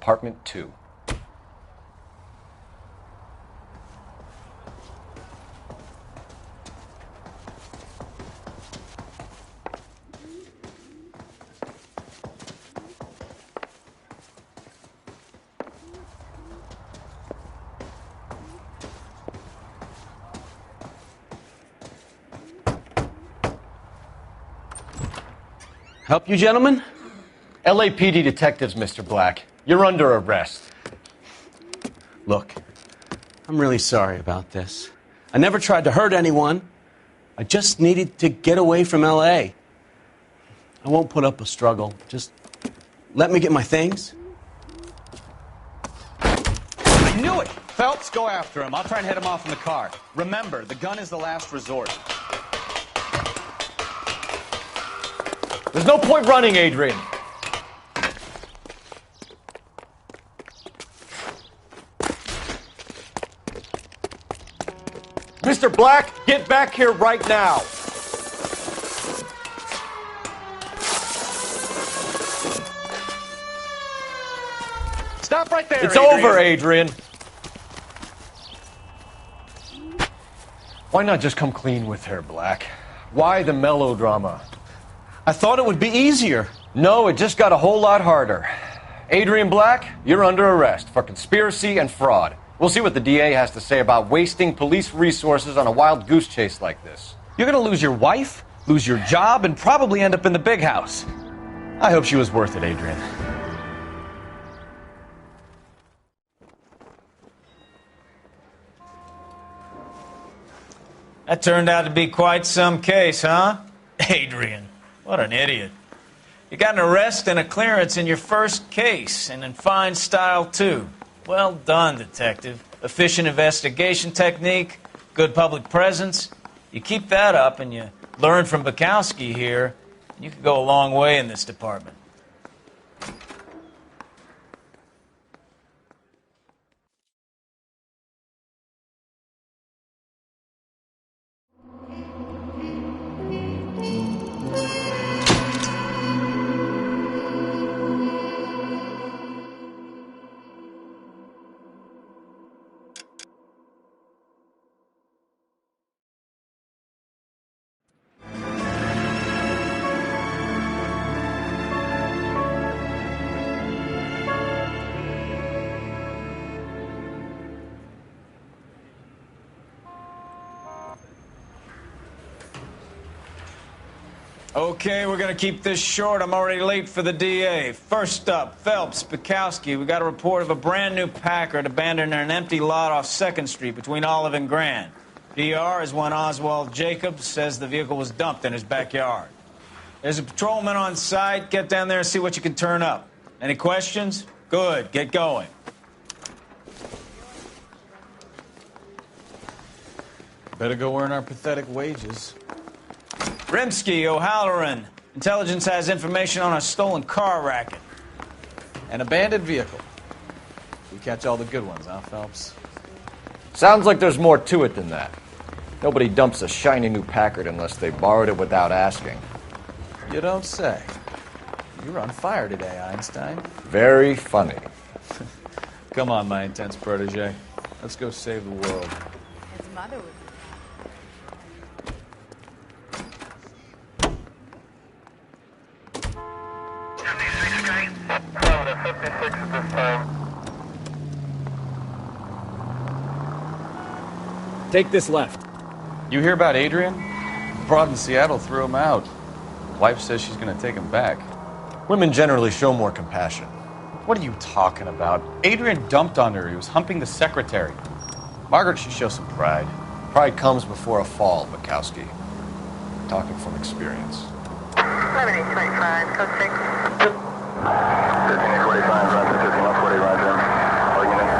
Apartment 2. Help you, gentlemen? LAPD detectives, Mr. Black. You're under arrest. Look, I'm really sorry about this. I never tried to hurt anyone. I just needed to get away from L.A. I won't put up a struggle. Just let me get my things. I knew it! Phelps, go after him. I'll try and head him off in the car. Remember, the gun is the last resort. There's no point running, Adrian. Mr. Black, get back here right now. Stop right there, It's Adrian. over, Adrian. Why not just come clean with her, Black? Why the melodrama? I thought it would be easier. No, it just got a whole lot harder. Adrian Black, you're under arrest for conspiracy and fraud. We'll see what the DA has to say about wasting police resources on a wild goose chase like this. You're gonna lose your wife, lose your job, and probably end up in the big house. I hope she was worth it, Adrian. That turned out to be quite some case, huh? Adrian, what an idiot. You got an arrest and a clearance in your first case, and in fine style, too. Well done, detective. Efficient investigation technique, good public presence. You keep that up and you learn from Bukowski here, and you could go a long way in this department. Okay, we're going to keep this short. I'm already late for the DA. First up, Phelps, Bukowski. We got a report of a brand new Packard abandoned in an empty lot off 2nd Street between Olive and Grand. DR is one Oswald Jacobs says the vehicle was dumped in his backyard. There's a patrolman on site. Get down there and see what you can turn up. Any questions? Good. Get going. Better go earn our pathetic wages. Rimsky, O'Halloran. Intelligence has information on a stolen car racket. An abandoned vehicle. We catch all the good ones, huh, Phelps? Sounds like there's more to it than that. Nobody dumps a shiny new Packard unless they borrowed it without asking. You don't say. You're on fire today, Einstein. Very funny. Come on, my intense protege. Let's go save the world. His mother would. Take this left. You hear about Adrian? Broad in Seattle threw him out. Wife says she's going to take him back. Women generally show more compassion. What are you talking about? Adrian dumped on her. He was humping the secretary. Margaret should show some pride. Pride comes before a fall, Bukowski. Talking from experience. 7825, code 6. 1545, run to 1540, roger. All units.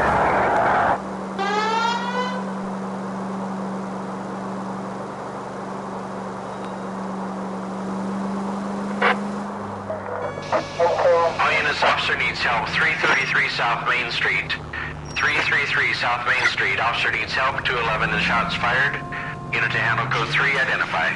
All units, officer needs help. 333 South Main Street. 333 South Main Street. Officer needs help. 211 and shots fired. Unit to handle code 3, identify.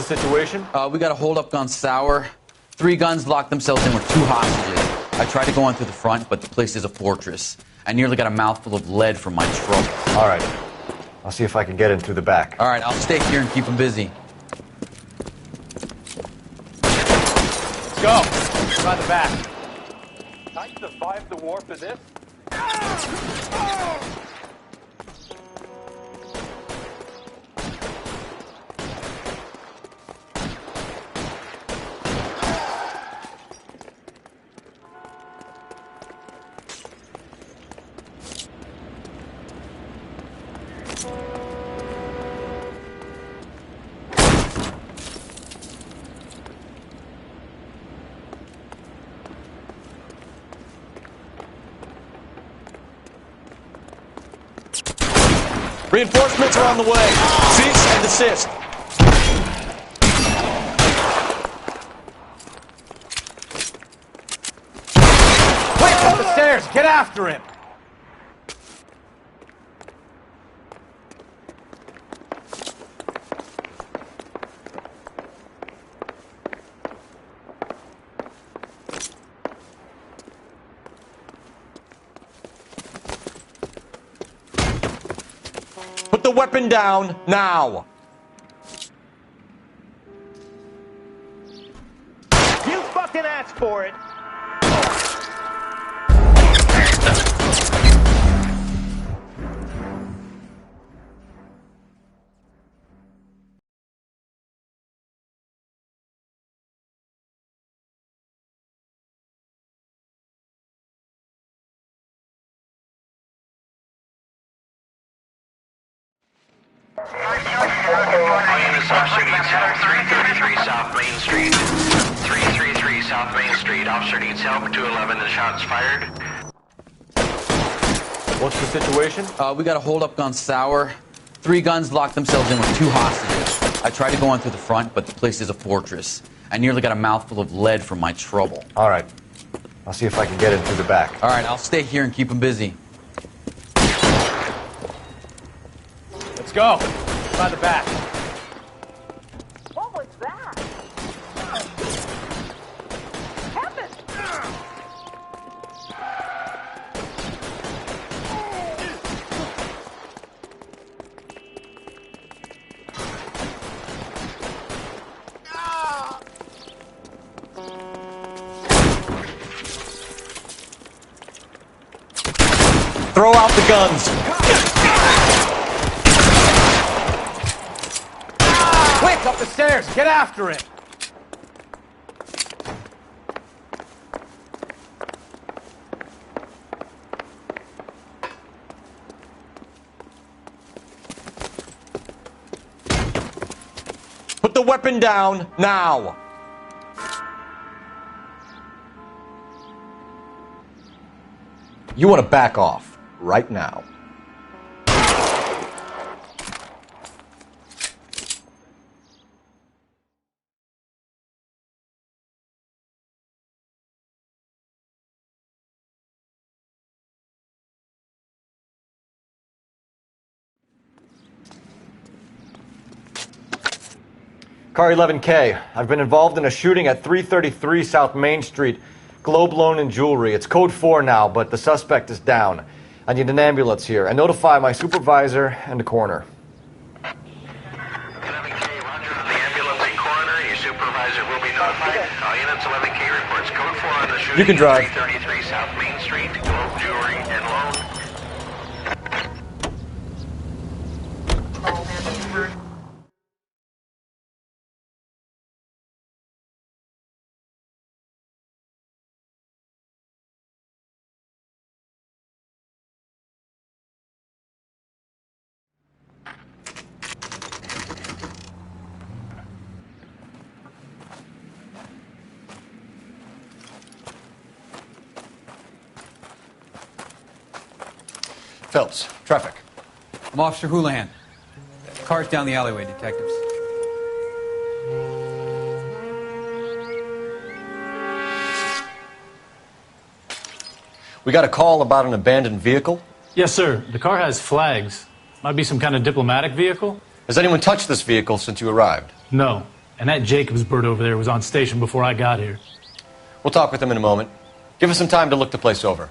the situation? We got a hold-up gone sour. 3 guns locked themselves in with 2 hostages. I tried to go in through the front, but the place is a fortress. I nearly got a mouthful of lead from my trouble. All right. I'll see if I can get in through the back. All right, I'll stay here and keep them busy. Let's go. Try the back. I survived the war for this? Reinforcements are on the way. Cease and desist. Wait, up the stairs. Get after him. Put the weapon down, now! You fucking asked for it! Units officer needs help. 333 South Main Street. 333 South Main Street. Officer needs help. 211 and shots fired. What's the situation? We got a hold-up gone sour. 3 guns locked themselves in with 2 hostages. I tried to go in through the front, but the place is a fortress. I nearly got a mouthful of lead from my trouble. All right. I'll see if I can get in through the back. All right, I'll stay here and keep them busy. Let's go. Try the back. What was that? Heaven! Throw out the guns. Quick, up the stairs. Get after him. Put the weapon down, now. You want to back off right now. Car 11K, I've been involved in a shooting at 333 South Main Street. Globe Loan and Jewelry. It's code 4 now, but the suspect is down. I need an ambulance here. And notify my supervisor and the coroner. 11K, roger. The ambulance and coroner. Your supervisor will be notified. All units, 11K reports code 4 on the shooting. You can drive. 333 South Main Street. Globe Jewelry and Loan. Phelps, traffic. I'm Officer Houlihan. Car's down the alleyway, detectives. We got a call about an abandoned vehicle. Yes, sir. The car has flags. Might be some kind of diplomatic vehicle? Has anyone touched this vehicle since you arrived? No. And that Jacobs bird over there was on station before I got here. We'll talk with him in a moment. Give us some time to look the place over.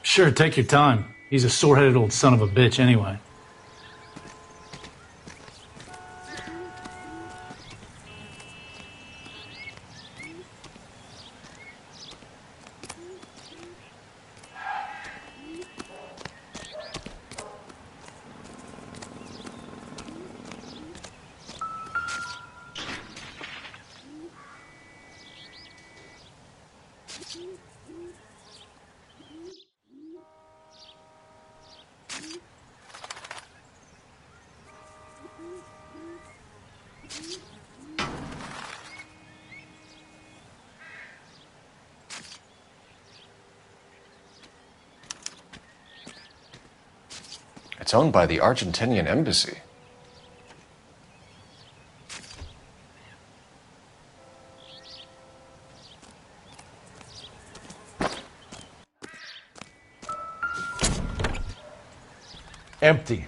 Sure, take your time. He's a sore-headed old son of a bitch anyway. It's owned by the Argentinian embassy. Empty.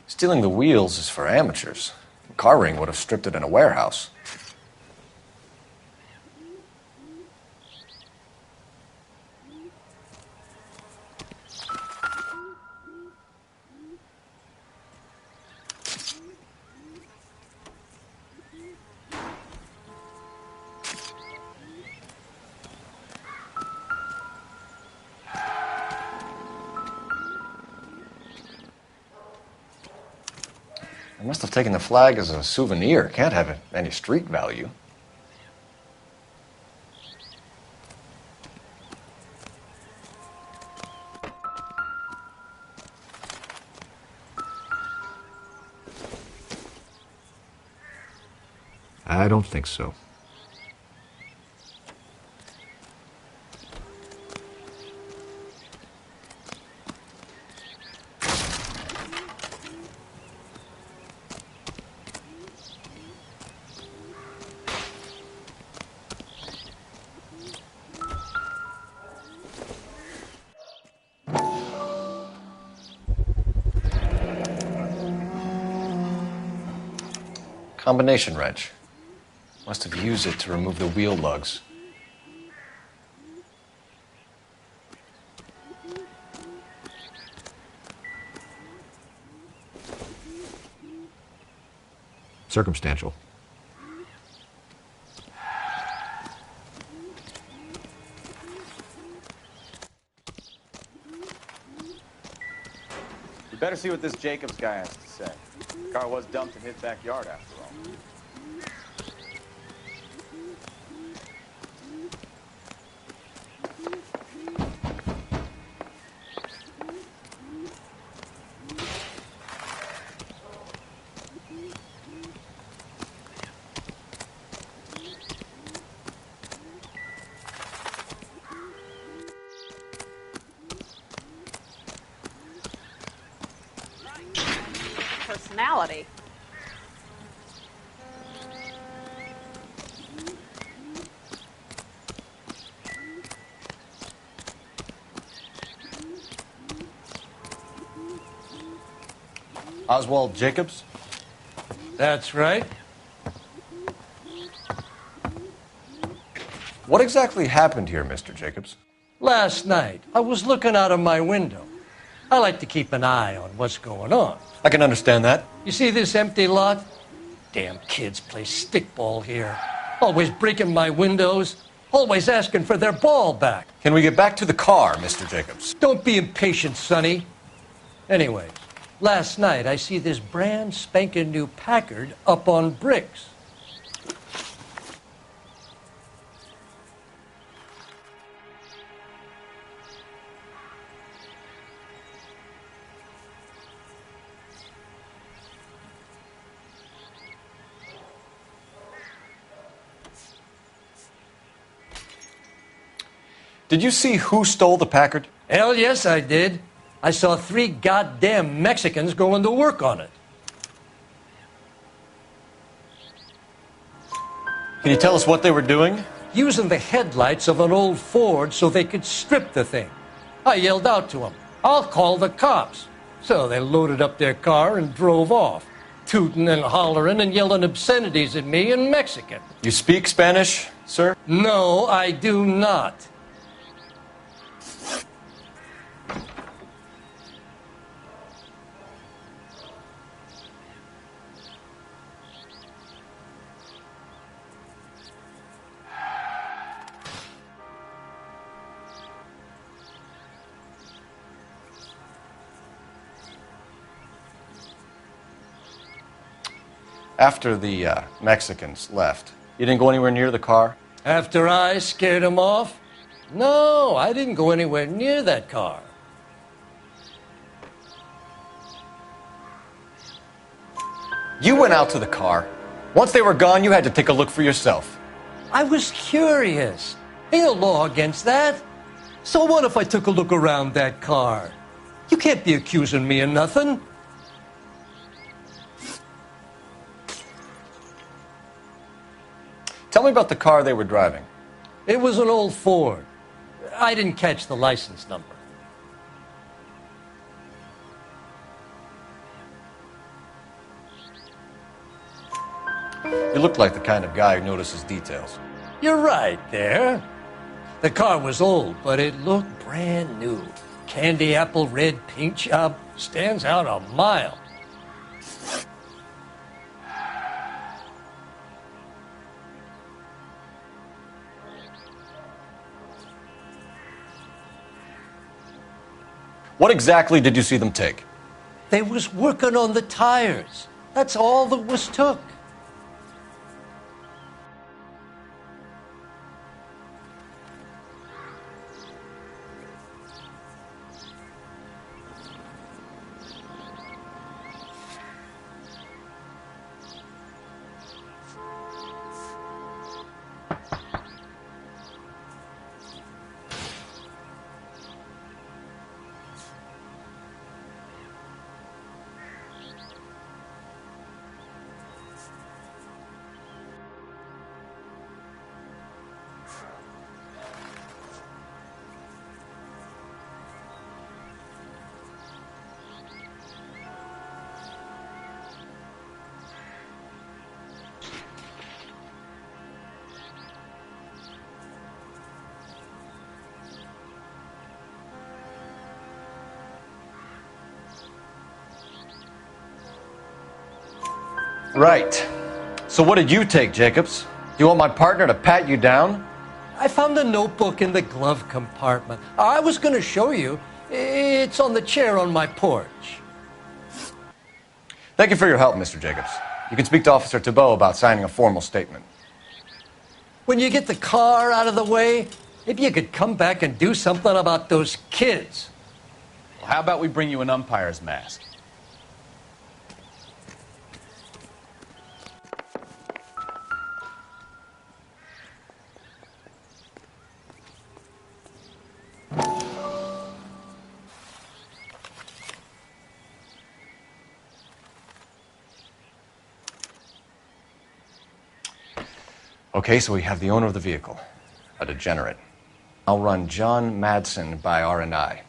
Stealing the wheels is for amateurs. Car ring would have stripped it in a warehouse. I must have taken the flag as a souvenir. Can't have any street value. I don't think so. Combination wrench. Must have used it to remove the wheel lugs. Circumstantial. We better see what this Jacobs guy has to say. The car was dumped in his backyard after all. Personality. Oswald Jacobs? That's right. What exactly happened here, Mr. Jacobs? Last night, I was looking out of my window. I like to keep an eye on what's going on. I can understand that. You see this empty lot? Damn kids play stickball here. Always breaking my windows. Always asking for their ball back. Can we get back to the car, Mr. Jacobs? Don't be impatient, Sonny. Anyways, last night I see this brand spanking new Packard up on bricks. Did you see who stole the Packard? Hell yes, I did. I saw 3 goddamn Mexicans going to work on it. Can you tell us what they were doing? using the headlights of an old Ford so they could strip the thing. I yelled out to them, "I'll call the cops." So they loaded up their car and drove off, tooting and hollering and yelling obscenities at me in Mexican. You speak Spanish, sir? No, I do not. After the Mexicans left, you didn't go anywhere near the car? After I scared them off? No, I didn't go anywhere near that car. You went out to the car. Once they were gone, you had to take a look for yourself. I was curious. Ain't no law against that. So what if I took a look around that car? You can't be accusing me of nothing. Tell me about the car they were driving. It was an old Ford. I didn't catch the license number. You look like the kind of guy who notices details. You're right there. The car was old, but it looked brand new. Candy apple red paint job stands out a mile. What exactly did you see them take? They was working on the tires. That's all that was took. Right. So what did you take, Jacobs? Do you want my partner to pat you down? I found a notebook in the glove compartment. I was going to show you. It's on the chair on my porch. Thank you for your help, Mr. Jacobs. You can speak to Officer Thibault about signing a formal statement. When you get the car out of the way, if you could come back and do something about those kids. Well, how about we bring you an umpire's mask? Okay, so we have the owner of the vehicle, a degenerate. I'll run John Madsen by R&I.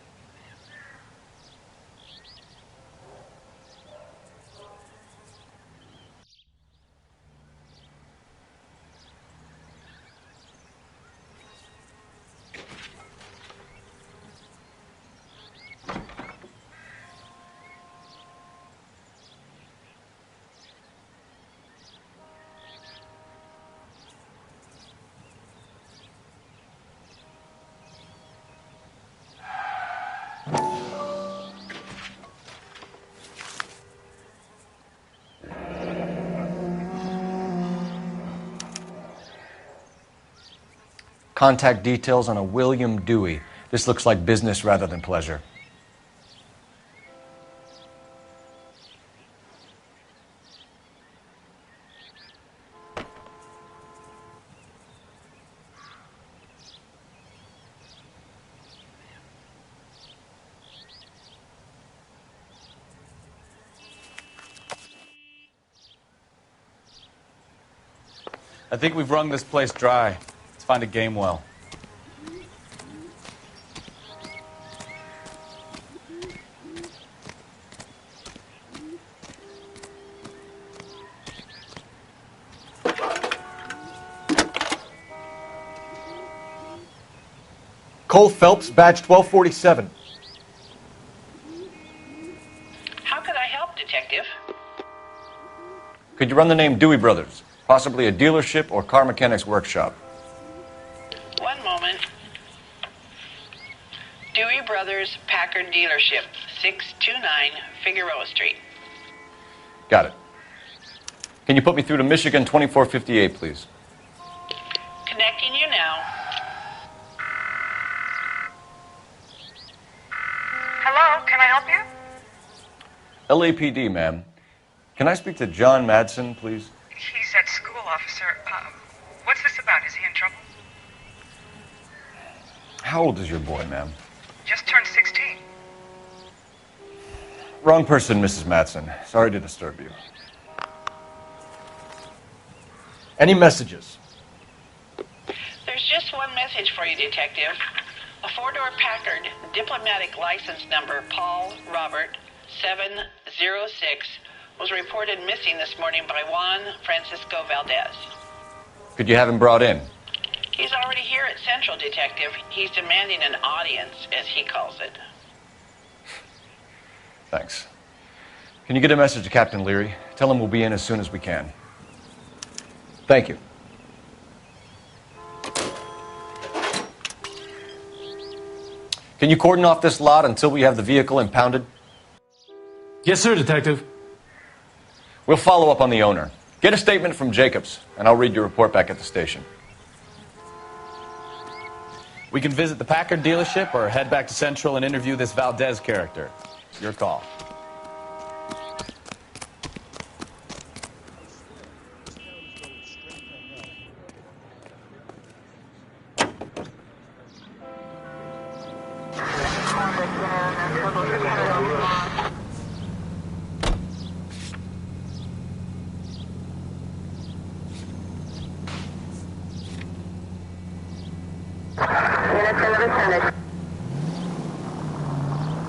Contact details on a William Dewey. This looks like business rather than pleasure. I think we've wrung this place dry. Let's find a game well. Cole Phelps, badge 1247. How could I help, Detective? Could you run the name Dewey Brothers? Possibly a dealership or car mechanics workshop. One moment. Dewey Brothers Packard Dealership, 629 Figueroa Street. Got it. Can you put me through to Michigan 2458, please? Connecting you now. Hello, can I help you? LAPD, ma'am. Can I speak to John Madsen, please? He's at school, officer. What's this about? Is he in trouble? How old is your boy, ma'am? Just turned 16. Wrong person, Mrs. Madsen. Sorry to disturb you. Any messages? There's just one message for you, Detective. A four-door Packard, diplomatic license number Paul Robert 706, was reported missing this morning by Juan Francisco Valdez. Could you have him brought in? He's already here at Central, Detective. He's demanding an audience, as he calls it. Thanks. Can you get a message to Captain Leary? Tell him we'll be in as soon as we can. Thank you. Can you cordon off this lot until we have the vehicle impounded? Yes, sir, Detective. We'll follow up on the owner. Get a statement from Jacobs, and I'll read your report back at the station. We can visit the Packard dealership or head back to Central and interview this Valdez character. Your call.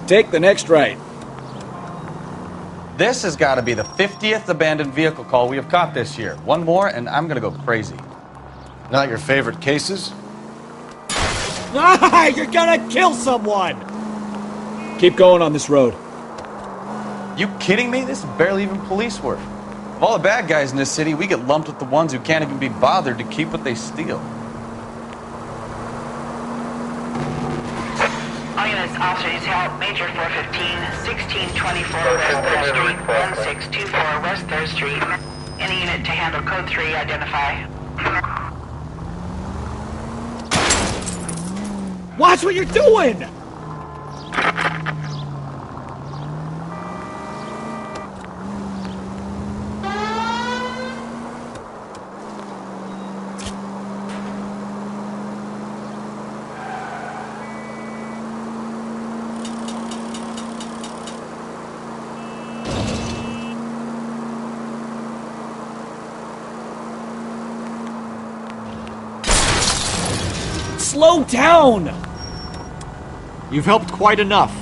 Take the next right. This has got to be the 50th abandoned vehicle call we have caught this year. One more, and I'm going to go crazy. Not your favorite cases? Ah, you're gonna kill someone! Keep going on this road. You kidding me? This is barely even police work. Of all the bad guys in this city, we get lumped with the ones who can't even be bothered to keep what they steal. All units, officers help. Major 415, 1624 West 3rd Street, 1624 West 3rd Street. Any unit to handle code 3, identify. Watch what you're doing! Slow down! You've helped quite enough.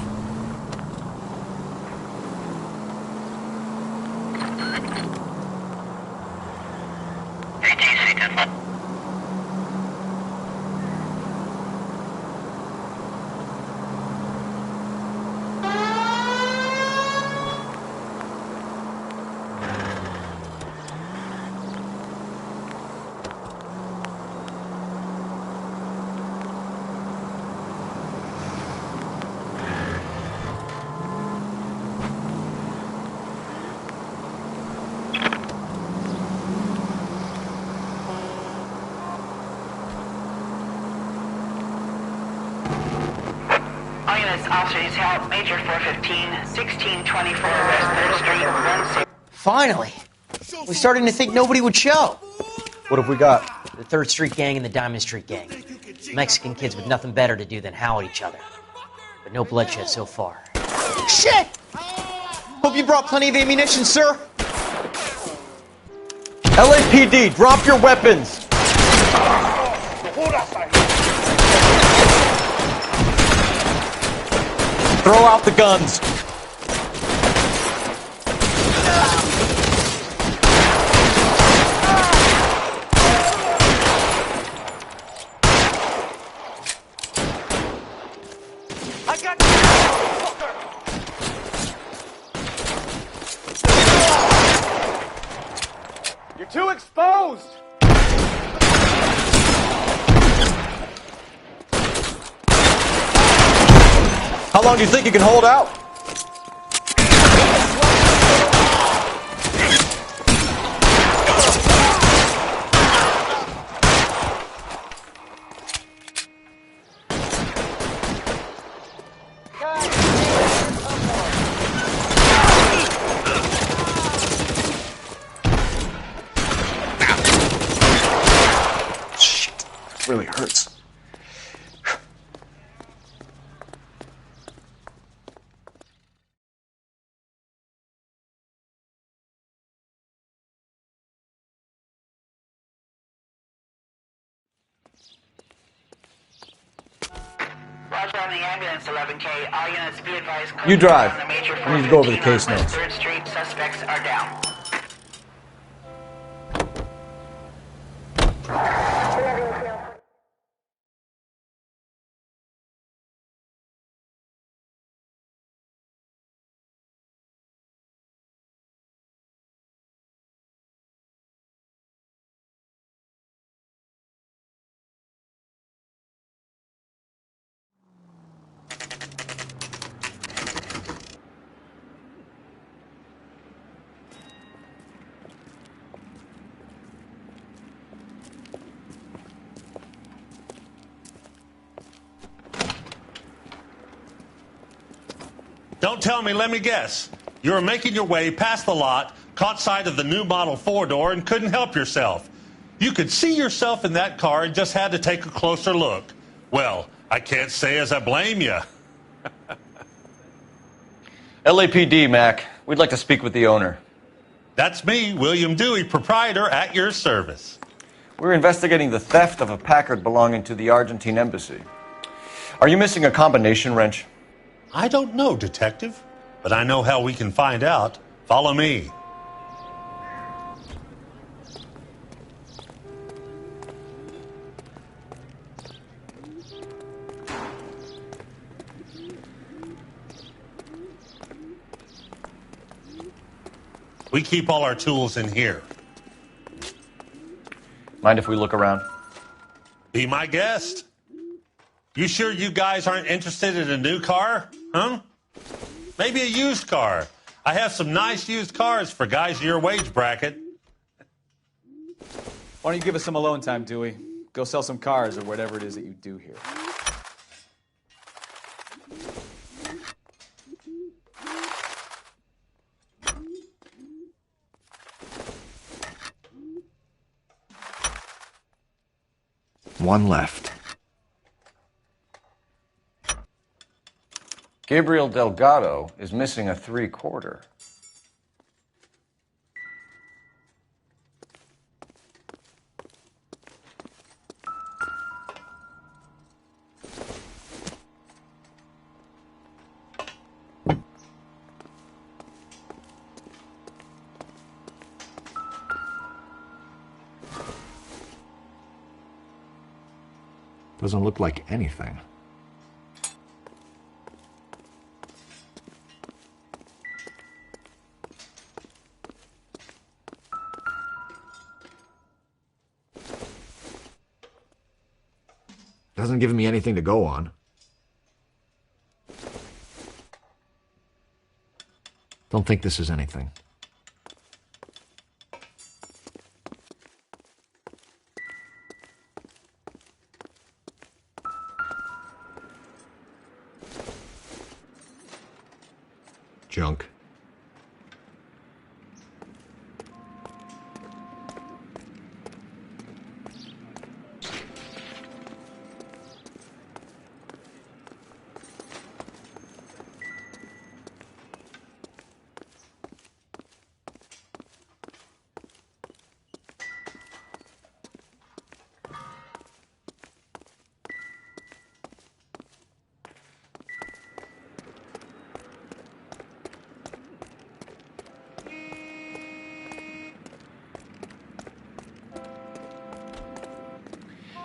Officers help. Major 415, 1624 West 3rd Street, 16. Finally! We're starting to think nobody would show. What have we got? The 3rd Street Gang and the Diamond Street Gang. Mexican kids with nothing better to do than howl at each other. But no bloodshed so far. Shit! Hope you brought plenty of ammunition, sir. LAPD, drop your weapons! Throw out the guns. I got you, motherfucker! You're too exposed! How long do you think you can hold out? Shit, it really hurts. Roger on the ambulance, 11K. All units be advised. You drive. On the major I need to go over the 415 case on notes. 3rd Street, suspects are down. Don't tell me, let me guess. You were making your way past the lot, caught sight of the new model four-door, and couldn't help yourself. You could see yourself in that car and just had to take a closer look. Well, I can't say as I blame you. LAPD, Mac. We'd like to speak with the owner. That's me, William Dewey, proprietor, at your service. We're investigating the theft of a Packard belonging to the Argentine embassy. Are you missing a combination wrench? I don't know, Detective, but I know how we can find out. Follow me. We keep all our tools in here. Mind if we look around? Be my guest. You sure you guys aren't interested in a new car? Huh? Maybe a used car. I have some nice used cars for guys in your wage bracket. Why don't you give us some alone time, Dewey? Go sell some cars or whatever it is that you do here. One left. Gabriel Delgado is missing a 3/4. Doesn't look like anything. Doesn't give me anything to go on. Don't think this is anything. Junk.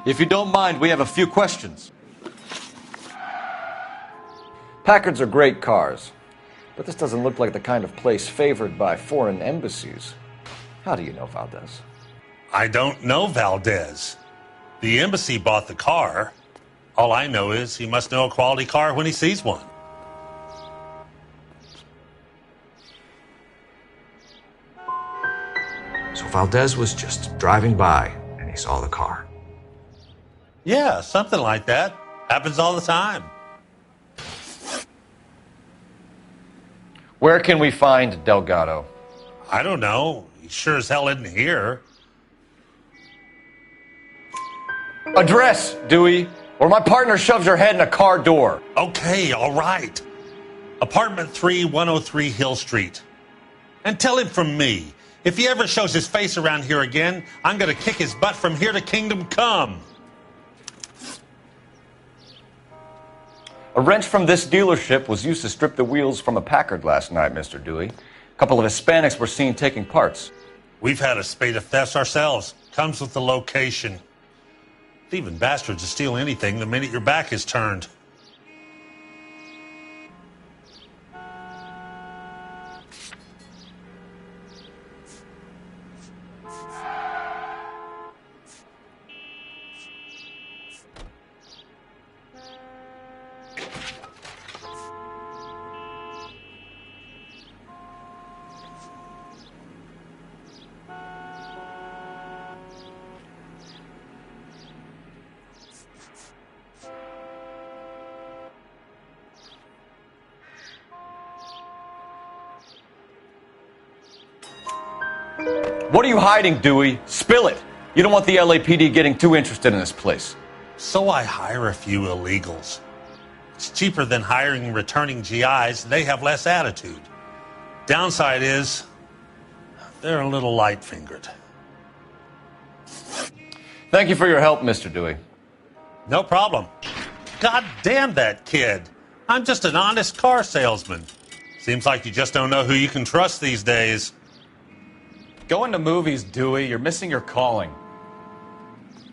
If you don't mind, we have a few questions. Packards are great cars, but this doesn't look like the kind of place favored by foreign embassies. How do you know Valdez? I don't know Valdez. The embassy bought the car. All I know is he must know a quality car when he sees one. So Valdez was just driving by and he saw the car. Yeah, something like that. Happens all the time. Where can we find Delgado? I don't know. He sure as hell isn't here. Address, Dewey, or my partner shoves your head in a car door. Okay, all right. Apartment 3103 Hill Street. And tell him from me, if he ever shows his face around here again, I'm going to kick his butt from here to Kingdom Come. A wrench from this dealership was used to strip the wheels from a Packard last night, Mr. Dewey. A couple of Hispanics were seen taking parts. We've had a spate of thefts ourselves. Comes with the location. Thieving bastards will steal anything the minute your back is turned. What are you hiding, Dewey? Spill it. You don't want the LAPD getting too interested in this place. So I hire a few illegals. It's cheaper than hiring returning GIs. They have less attitude. Downside is, they're a little light-fingered. Thank you for your help, Mr. Dewey. No problem. God damn that kid. I'm just an honest car salesman. Seems like you just don't know who you can trust these days. Going to movies, Dewey. You're missing your calling.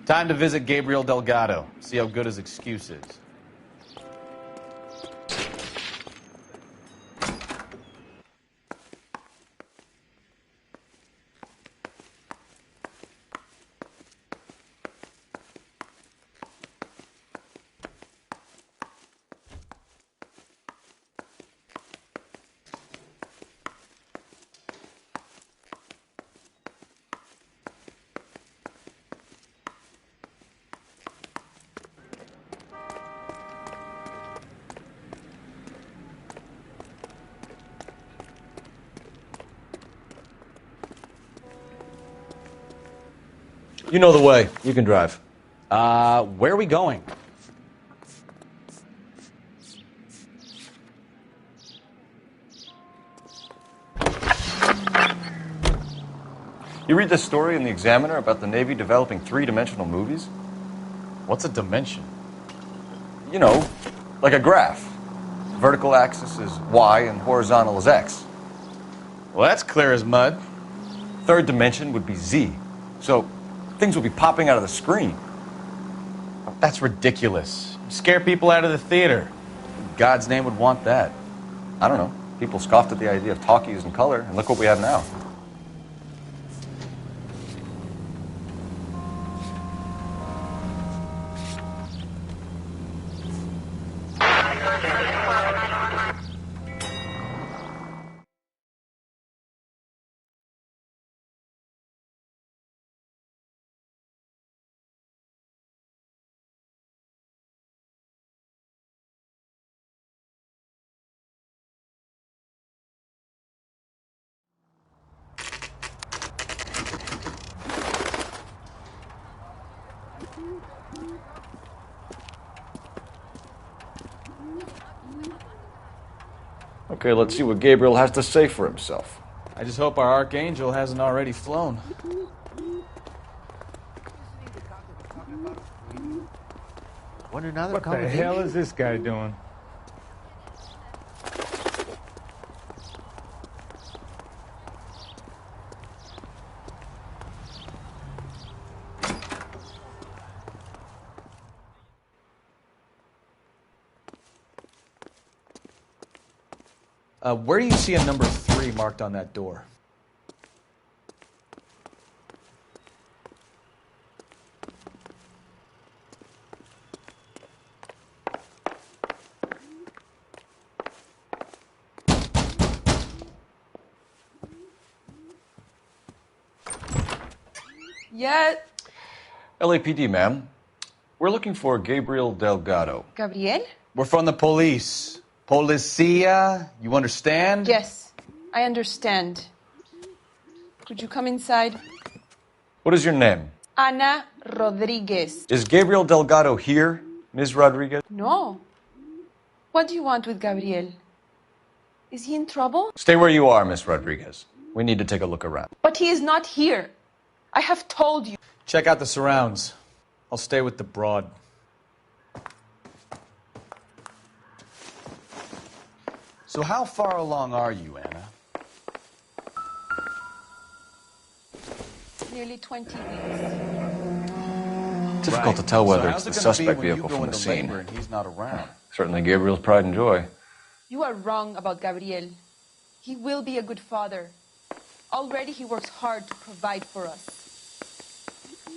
Time to visit Gabriel Delgado. See how good his excuse is. You know the way. You can drive. Where are we going? You read this story in the Examiner about the Navy developing three-dimensional movies? What's a dimension? You know, like a graph. Vertical axis is Y and horizontal is X. Well, that's clear as mud. Third dimension would be Z. So things will be popping out of the screen. That's ridiculous. You scare people out of the theater. In God's name would want that. I don't know. People scoffed at the idea of talkies in color, and look what we have now. Okay, let's see what Gabriel has to say for himself. I just hope our Archangel hasn't already flown. What another What the hell is this guy doing? Where do you see a number 3 marked on that door? Yeah, LAPD, ma'am. We're looking for Gabriel Delgado. Gabriel? We're from the police. Policia, you understand? Yes, I understand. Could you come inside? What is your name? Ana Rodriguez. Is Gabriel Delgado here, Ms. Rodriguez? No. What do you want with Gabriel? Is he in trouble? Stay where you are, Ms. Rodriguez. We need to take a look around. But he is not here. I have told you. Check out the surrounds. I'll stay with the broad. So how far along are you, Anna? Nearly 20 weeks. Difficult to tell whether how's it's it the gonna be suspect when you vehicle go from the into scene. labor and he's not around? Certainly Gabriel's pride and joy. You are wrong about Gabriel. He will be a good father. Already he works hard to provide for us.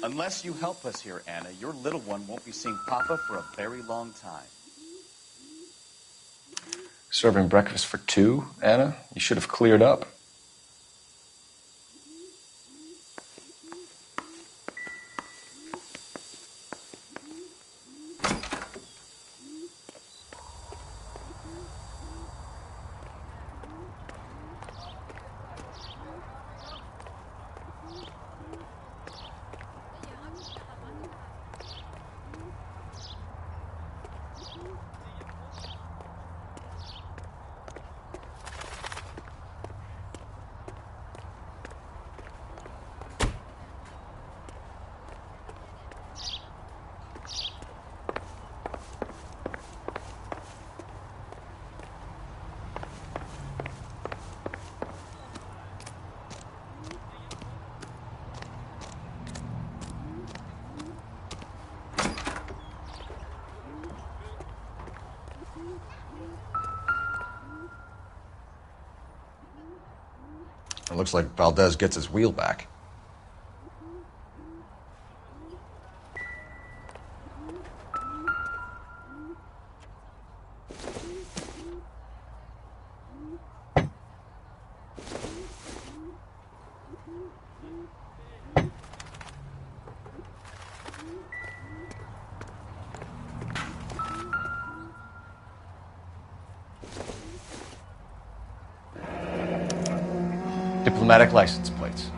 Unless you help us here, Anna, your little one won't be seeing Papa for a very long time. Serving breakfast for 2, Anna? You should have cleared up. It looks like Valdez gets his wheel back. Diplomatic license plates.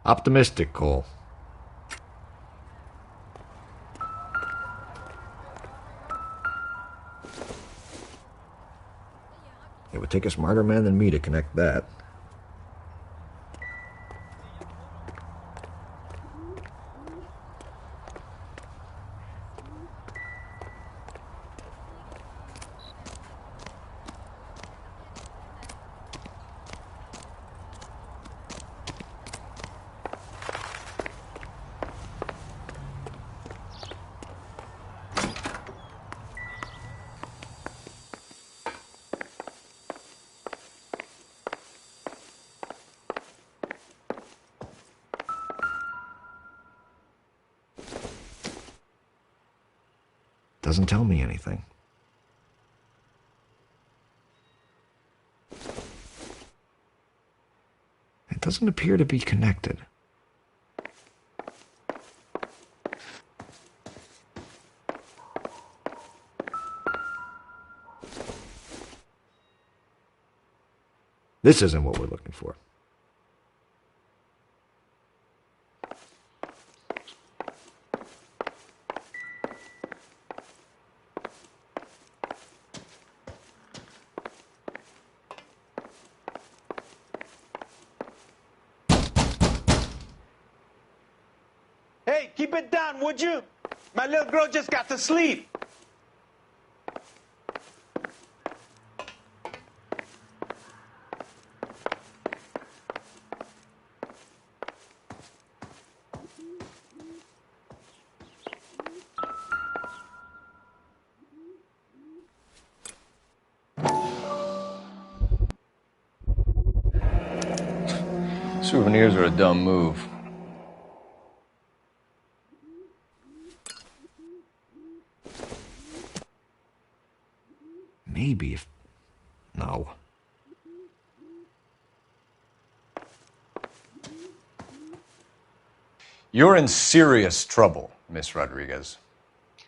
Optimistic, Cole. It would take a smarter man than me to connect that. Doesn't tell me anything. It doesn't appear to be connected. This isn't what we're looking for. Hey, keep it down, would you? My little girl just got to sleep. Souvenirs are a dumb move. Maybe if... No. You're in serious trouble, Miss Rodriguez.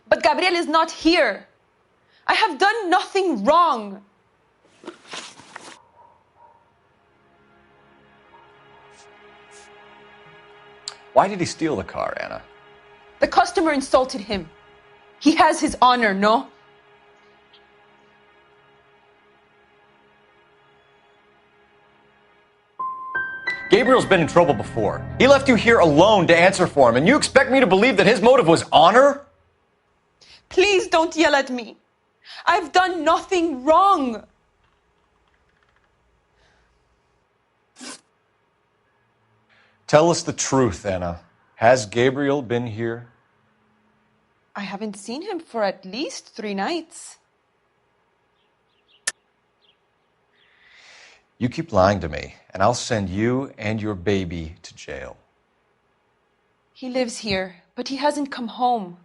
But Gabriel is not here. I have done nothing wrong. Why did he steal the car, Anna? The customer insulted him. He has his honor, no? Gabriel's been in trouble before. He left you here alone to answer for him, and you expect me to believe that his motive was honor? Please don't yell at me. I've done nothing wrong. Tell us the truth, Anna. Has Gabriel been here? I haven't seen him for at least 3 nights. You keep lying to me, and I'll send you and your baby to jail. He lives here, but he hasn't come home.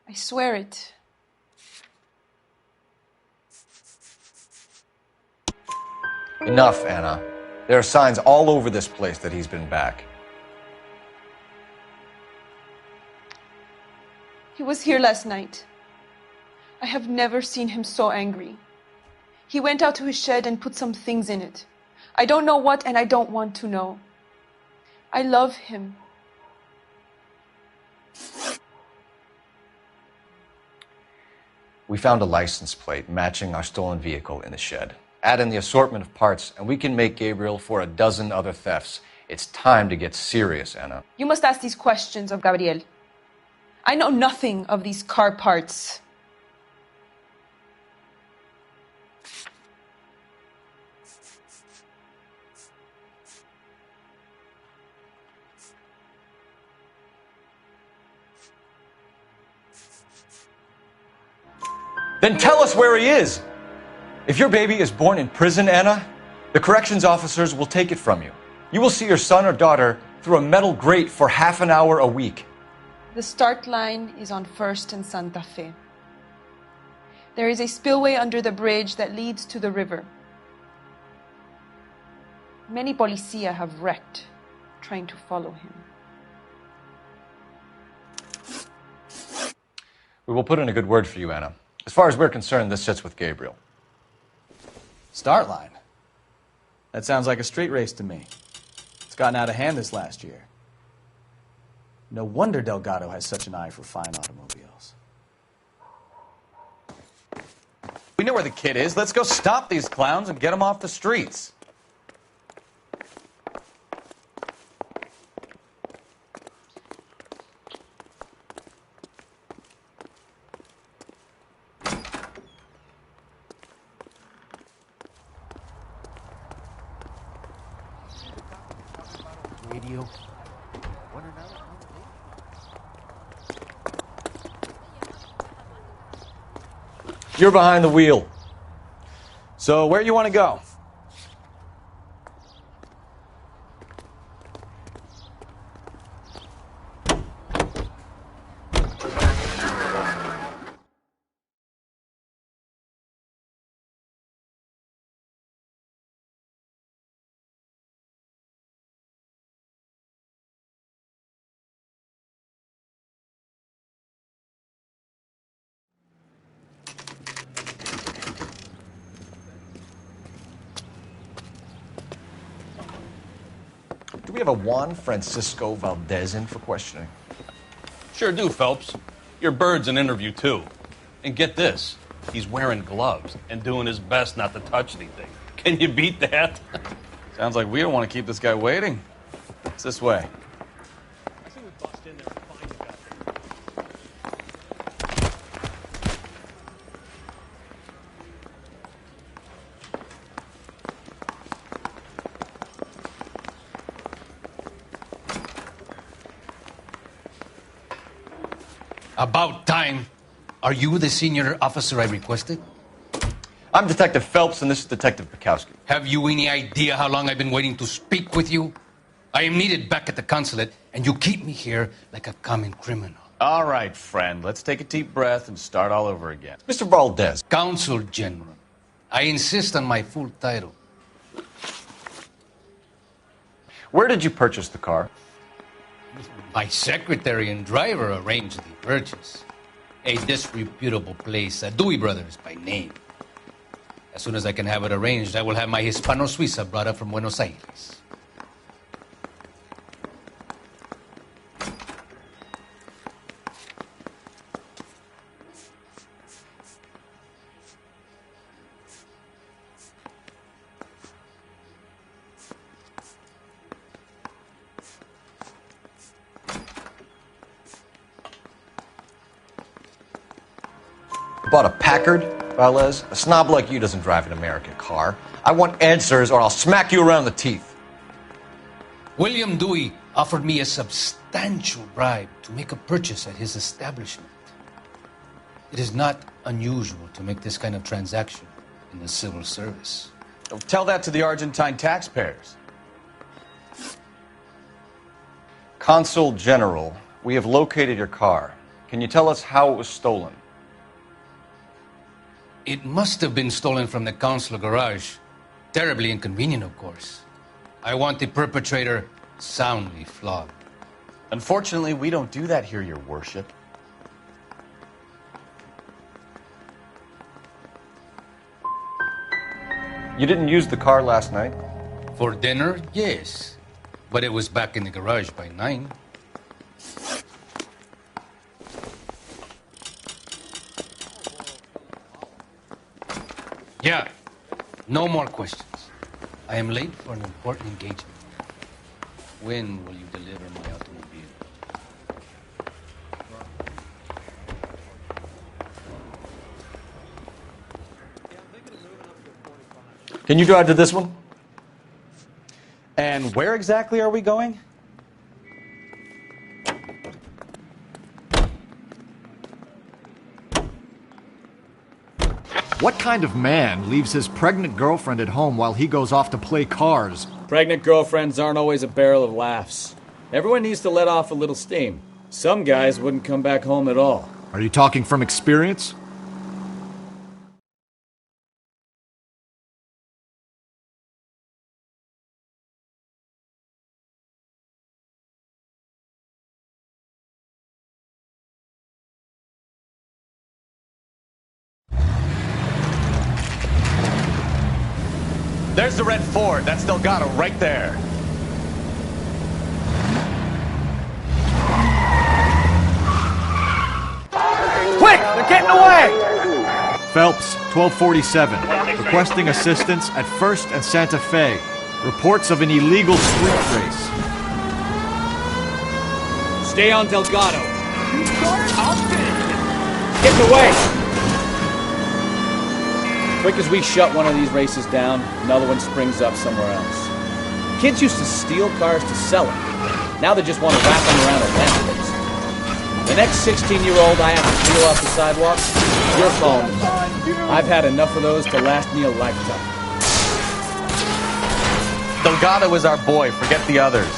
I swear it. Enough, Anna. There are signs all over this place that he's been back. He was here last night. I have never seen him so angry. He went out to his shed and put some things in it. I don't know what, and I don't want to know. I love him. We found a license plate matching our stolen vehicle in the shed. Add in the assortment of parts, and we can make Gabriel for a dozen other thefts. It's time to get serious, Anna. You must ask these questions of Gabriel. I know nothing of these car parts. Then tell us where he is. If your baby is born in prison, Anna, the corrections officers will take it from you. You will see your son or daughter through a metal grate for half an hour a week. The start line is on 1st and Santa Fe. There is a spillway under the bridge that leads to the river. Many policia have wrecked trying to follow him. We will put in a good word for you, Anna. As far as we're concerned, this sits with Gabriel. Start line? That sounds like a street race to me. It's gotten out of hand this last year. No wonder Delgado has such an eye for fine automobiles. We know where the kid is. Let's go stop these clowns and get them off the streets. Radio. You're behind the wheel. So where you want to go? Do we have a Juan Francisco Valdez in for questioning? Sure do, Phelps. Your bird's an interview, too. And get this, he's wearing gloves and doing his best not to touch anything. Can you beat that? Sounds like we don't want to keep this guy waiting. It's this way. About time. Are you the senior officer I requested? I'm Detective Phelps, and this is Detective Bukowski. Have you any idea how long I've been waiting to speak with you? I am needed back at the consulate, and you keep me here like a common criminal. All right, friend. Let's take a deep breath and start all over again. Mr. Valdez. Consul General. I insist on my full title. Where did you purchase the car? My secretary and driver arranged the purchase. A disreputable place, Dewey Brothers by name. As soon as I can have it arranged, I will have my Hispano Suiza brought up from Buenos Aires. Bought a Packard, Valdez? A snob like you doesn't drive an American car. I want answers or I'll smack you around the teeth. William Dewey offered me a substantial bribe to make a purchase at his establishment. It is not unusual to make this kind of transaction in the civil service. Tell that to the Argentine taxpayers. Consul General, we have located your car. Can you tell us how it was stolen? It must have been stolen from the consular garage. Terribly inconvenient, of course. I want the perpetrator soundly flogged. Unfortunately, we don't do that here, Your Worship. You didn't use the car last night? For dinner, yes. But it was back in the garage by 9. Yeah, no more questions. I am late for an important engagement. When will you deliver my automobile? Can you drive to this one? And where exactly are we going? What kind of man leaves his pregnant girlfriend at home while he goes off to play cars? Pregnant girlfriends aren't always a barrel of laughs. Everyone needs to let off a little steam. Some guys wouldn't come back home at all. Are you talking from experience? There's the red Ford. That's Delgado right there. Quick! They're getting away! Phelps, 1247. Requesting assistance at 1st and Santa Fe. Reports of an illegal street race. Stay on Delgado. Getting away! Quick as we shut one of these races down, another one springs up somewhere else. Kids used to steal cars to sell them. Now they just want to wrap them around a lamp. The next 16-year-old I have to steal off the sidewalk, you're calling me. I've had enough of those to last me a lifetime. Delgado is our boy. Forget the others.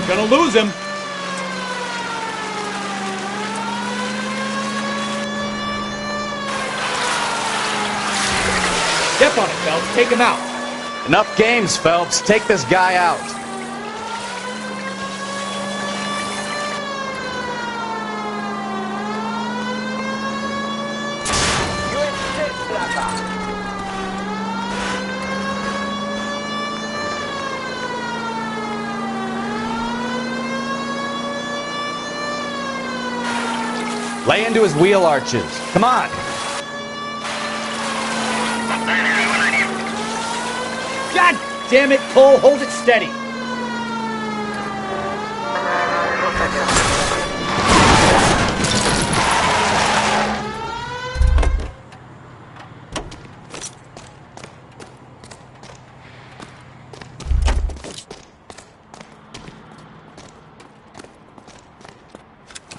Gonna lose him. Step on it, Phelps. Take him out. Enough games, Phelps. Take this guy out. Lay into his wheel arches. Come on. God damn it, Cole. Hold it steady.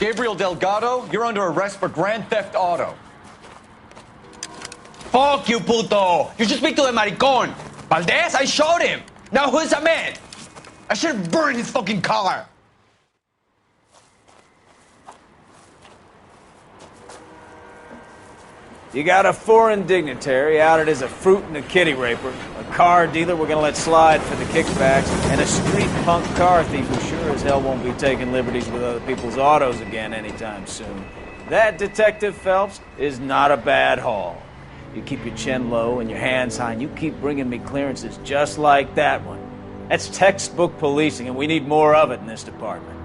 Gabriel Delgado, you're under arrest for grand theft auto. Fuck you, puto! You should speak to the maricon. Valdez, I showed him. Now who's a man? I should have burned his fucking car. You got a foreign dignitary outed as a fruit and a kitty raper, a car dealer we're gonna let slide for the kickbacks, and a street punk car thief who sure as hell won't be taking liberties with other people's autos again anytime soon. That, Detective Phelps, is not a bad haul. You keep your chin low and your hands high, and you keep bringing me clearances just like that one. That's textbook policing, and we need more of it in this department.